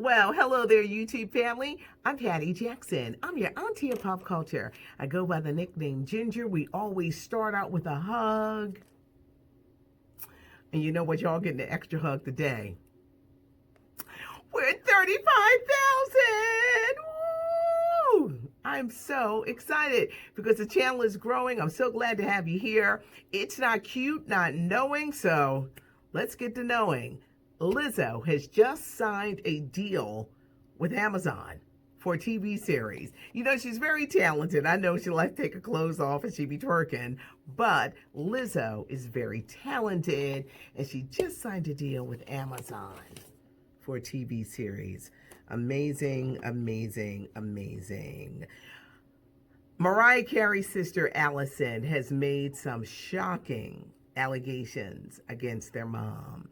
Well, hello there, YouTube family. I'm Patty Jackson. I'm your auntie of pop culture. I go by the nickname Ginger. We always start out with a hug. And you know what? Y'all getting an extra hug today. We're at 35,000. Woo! I'm so excited because the channel is growing. I'm so glad to have you here. It's not cute, not knowing, so let's get to knowing. Lizzo has just signed a deal with Amazon for a TV series. You know, she's very talented. I know she likes to take her clothes off and she be twerking, but Lizzo is very talented and she just signed a deal with Amazon for a TV series. Amazing, amazing, amazing. Mariah Carey's sister Alison has made some shocking allegations against their mom.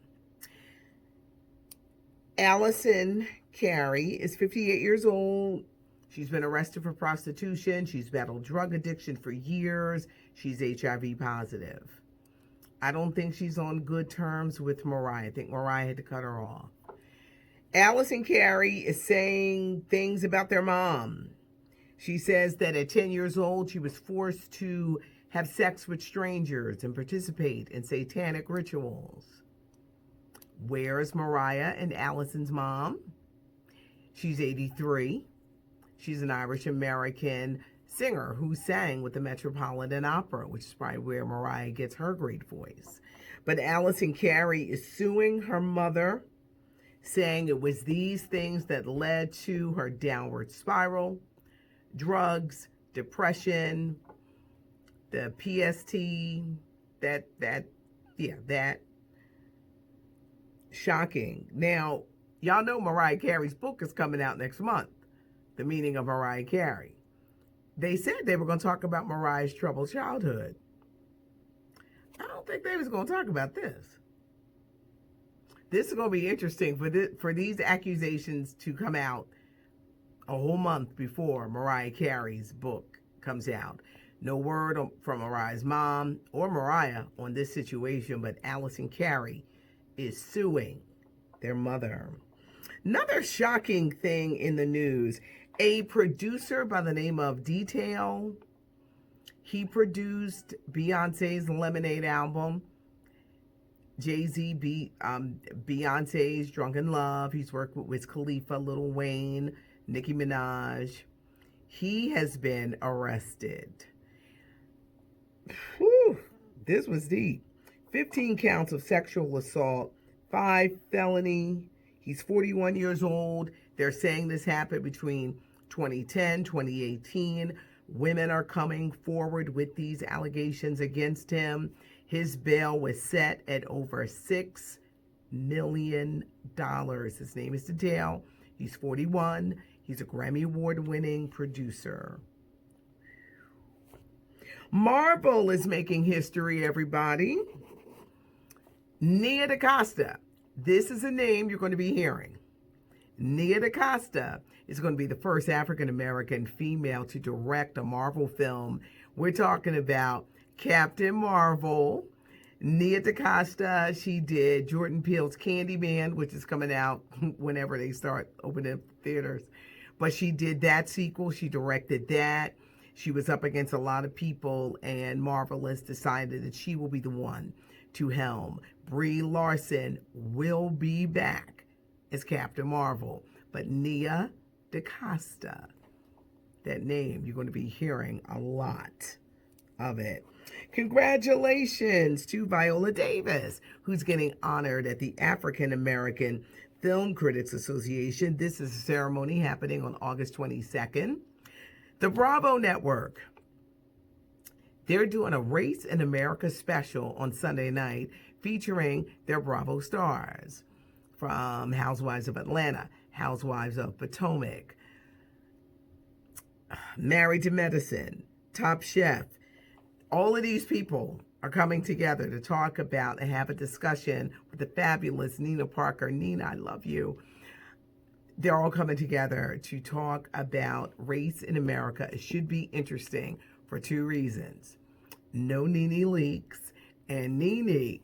Alison Carey is 58 years old. She's been arrested for prostitution. She's battled drug addiction for years. She's HIV positive. I don't think she's on good terms with Mariah. I think Mariah had to cut her off. Alison Carey is saying things about their mom. She says that at 10 years old, she was forced to have sex with strangers and participate in satanic rituals. Where is Mariah and Alison's mom? She's 83. She's an Irish-American singer who sang with the Metropolitan Opera, which is probably where Mariah gets her great voice. But Alison Carey is suing her mother, saying it was these things that led to her downward spiral: drugs, depression, the PST, that. Shocking. Now, y'all know Mariah Carey's book is coming out next month, The Meaning of Mariah Carey. They said they were going to talk about Mariah's troubled childhood. I don't think they was going to talk about this. This is going to be interesting for these accusations to come out a whole month before Mariah Carey's book comes out. No word from Mariah's mom or Mariah on this situation, but Alison Carey is suing their mother. Another shocking thing in the news: a producer by the name of Detail, he produced Beyonce's Lemonade album, Jay-Z beat Beyonce's Drunken Love. He's worked with Wiz Khalifa, Lil Wayne, Nicki Minaj. He has been arrested. Whew, this was deep. 15 counts of sexual assault, 5 felony. He's 41 years old. They're saying this happened between 2010, 2018. Women are coming forward with these allegations against him. His bail was set at over $6 million. His name is Detail. He's 41. He's a Grammy Award-winning producer. Marvel is making history, everybody. Nia DaCosta. This is a name you're going to be hearing. Nia DaCosta is going to be the first African-American female to direct a Marvel film. We're talking about Captain Marvel. Nia DaCosta, she did Jordan Peele's Candyman, which is coming out whenever they start opening theaters. But she did that sequel. She directed that. She was up against a lot of people, and Marvel has decided that she will be the one to helm. Brie Larson will be back as Captain Marvel, but Nia DaCosta, that name, you're going to be hearing a lot of it. Congratulations to Viola Davis, who's getting honored at the African American Film Critics Association. This is a ceremony happening on August 22nd. The Bravo Network, they're doing a Race in America special on Sunday night featuring their Bravo stars from Housewives of Atlanta, Housewives of Potomac, Married to Medicine, Top Chef. All of these people are coming together to talk about and have a discussion with the fabulous Nina Parker. Nina, I love you. They're all coming together to talk about race in America. It should be interesting for 2 reasons. No Nene leaks, and Nene,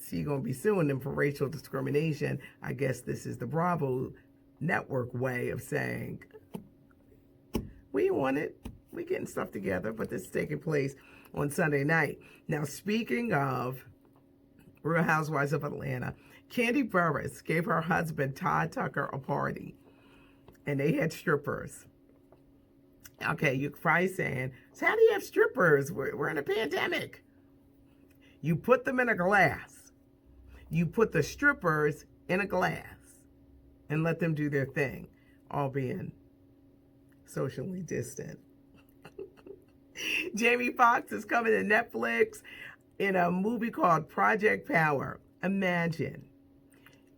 she's going to be suing them for racial discrimination. I guess this is the Bravo network way of saying, we want it. We're getting stuff together, but this is taking place on Sunday night. Now, speaking of Real Housewives of Atlanta, Kandi Burruss gave her husband, Todd Tucker, a party, and they had strippers. Okay, you're probably saying, so how do you have strippers? We're in a pandemic. You put them in a glass. You put the strippers in a glass and let them do their thing, all being socially distant. Jamie Foxx is coming to Netflix in a movie called Project Power. Imagine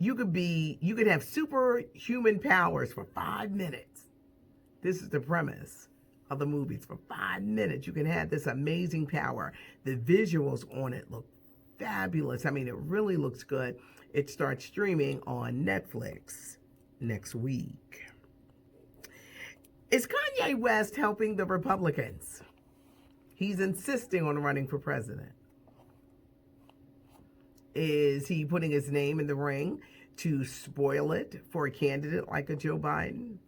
you could have superhuman powers for 5 minutes. This is the premise of the movies. For 5 minutes, you can have this amazing power. The visuals on it look fabulous. I mean, it really looks good. It starts streaming on Netflix next week. Is Kanye West helping the Republicans? He's insisting on running for president. Is he putting his name in the ring to spoil it for a candidate like a Joe Biden?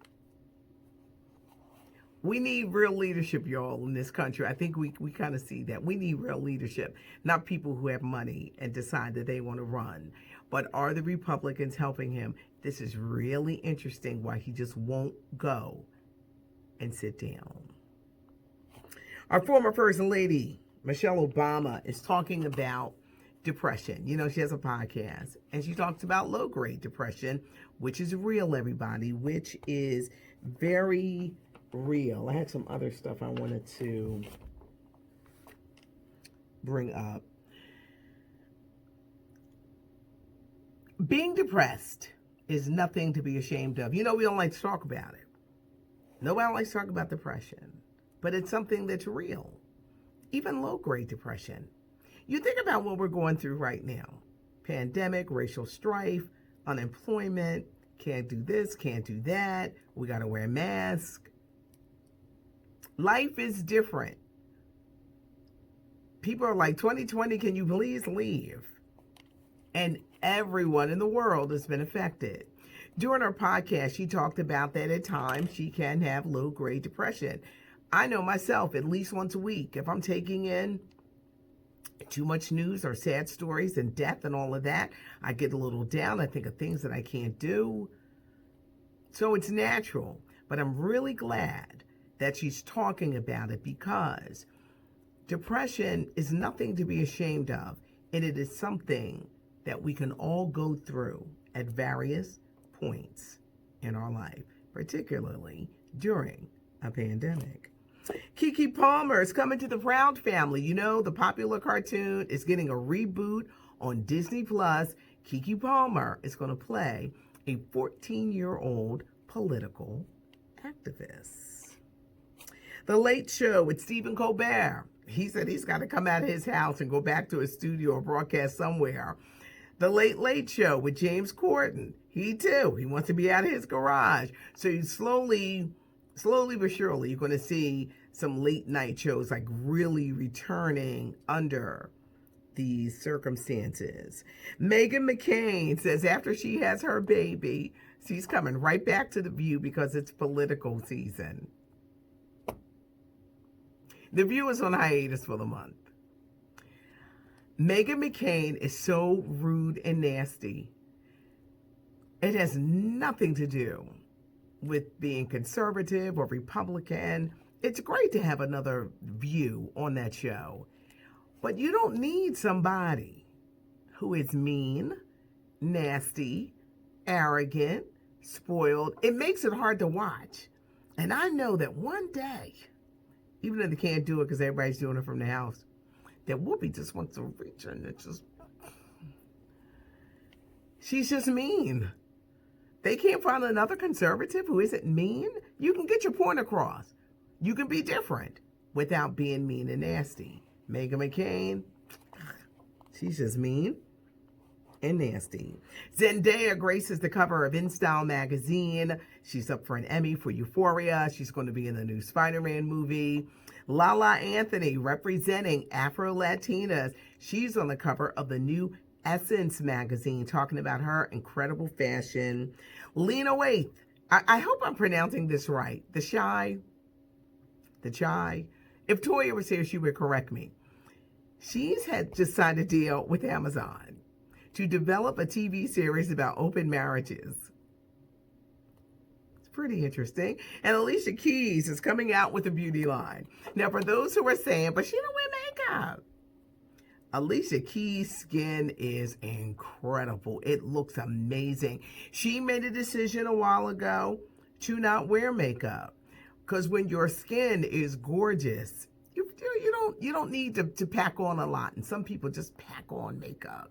We need real leadership, y'all, in this country. I think we kind of see that. We need real leadership, not people who have money and decide that they want to run. But are the Republicans helping him? This is really interesting why he just won't go and sit down. Our former First Lady, Michelle Obama, is talking about depression. You know, she has a podcast, and she talks about low-grade depression, which is real, everybody, which is very real. I had some other stuff I wanted to bring up. Being depressed is nothing to be ashamed of. You know, we don't like to talk about it. Nobody likes to talk about depression, but it's something that's real. Even low-grade depression. You think about what we're going through right now. Pandemic, racial strife, unemployment, can't do this, can't do that. We got to wear masks. Life is different. People are like, 2020, can you please leave? And everyone in the world has been affected. During her podcast, she talked about that at times she can have low-grade depression. I know myself, at least once a week, if I'm taking in too much news or sad stories and death and all of that, I get a little down. I think of things that I can't do. So it's natural. But I'm really glad that she's talking about it, because depression is nothing to be ashamed of. And it is something that we can all go through at various points in our life, particularly during a pandemic. Keke Palmer is coming to the Proud Family. You know, the popular cartoon is getting a reboot on Disney Plus. Keke Palmer is going to play a 14-year-old political activist. The Late Show with Stephen Colbert. He said he's got to come out of his house and go back to a studio or broadcast somewhere. The Late Show with James Corden. He too. He wants to be out of his garage. So you slowly but surely, you're going to see some late night shows like really returning under these circumstances. Meghan McCain says after she has her baby, she's coming right back to The View because it's political season. The View is on hiatus for the month. Meghan McCain is so rude and nasty. It has nothing to do with being conservative or Republican. It's great to have another view on that show. But you don't need somebody who is mean, nasty, arrogant, spoiled. It makes it hard to watch. And I know that one day, even if they can't do it because everybody's doing it from the house, that Whoopi just wants to reach her and she's just mean. They can't find another conservative who isn't mean. You can get your point across. You can be different without being mean and nasty. Meghan McCain, she's just mean and nasty. Zendaya graces the cover of InStyle magazine. She's up for an Emmy for Euphoria. She's going to be in the new Spider-Man movie. Lala Anthony, representing Afro-Latinas. She's on the cover of the new Essence magazine, talking about her incredible fashion. Lena Waithe I hope I'm pronouncing this right. The Chai. If Toya was here, she would correct me. She's had just signed a deal with Amazon to develop a TV series about open marriages. It's pretty interesting. And Alicia Keys is coming out with a beauty line. Now, for those who are saying, but she don't wear makeup. Alicia Keys' skin is incredible. It looks amazing. She made a decision a while ago to not wear makeup because when your skin is gorgeous, you don't need to pack on a lot. And some people just pack on makeup.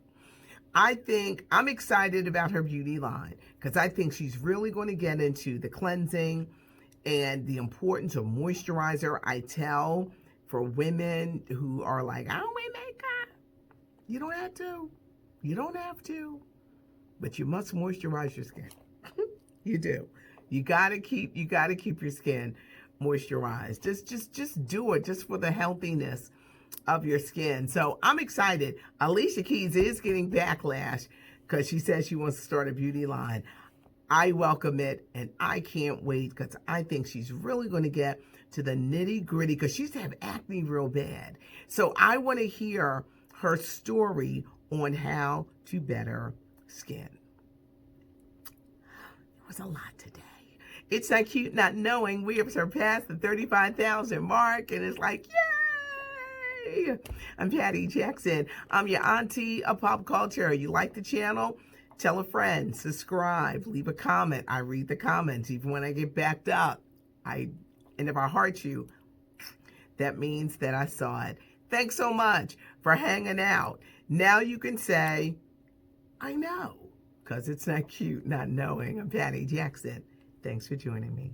I think I'm excited about her beauty line because I think she's really going to get into the cleansing and the importance of moisturizer. I tell for women who are like, I don't wear makeup. You don't have to. You don't have to. But you must moisturize your skin. You do. You gotta keep your skin moisturized. Just do it just for the healthiness of your skin. So I'm excited. Alicia Keys is getting backlash because she says she wants to start a beauty line. I welcome it and I can't wait because I think she's really going to get to the nitty gritty because she used to have acne real bad. So I want to hear her story on how to better skin. It was a lot today. It's Not Cute Not Knowing. We have surpassed the 35,000 mark and it's like, yay! I'm Patty Jackson. I'm your auntie of pop culture. You like the channel? Tell a friend, subscribe, leave a comment. I read the comments even when I get backed up. And if I heart you, that means that I saw it. Thanks so much for hanging out. Now you can say, I know, because it's not cute not knowing. I'm Patty Jackson. Thanks for joining me.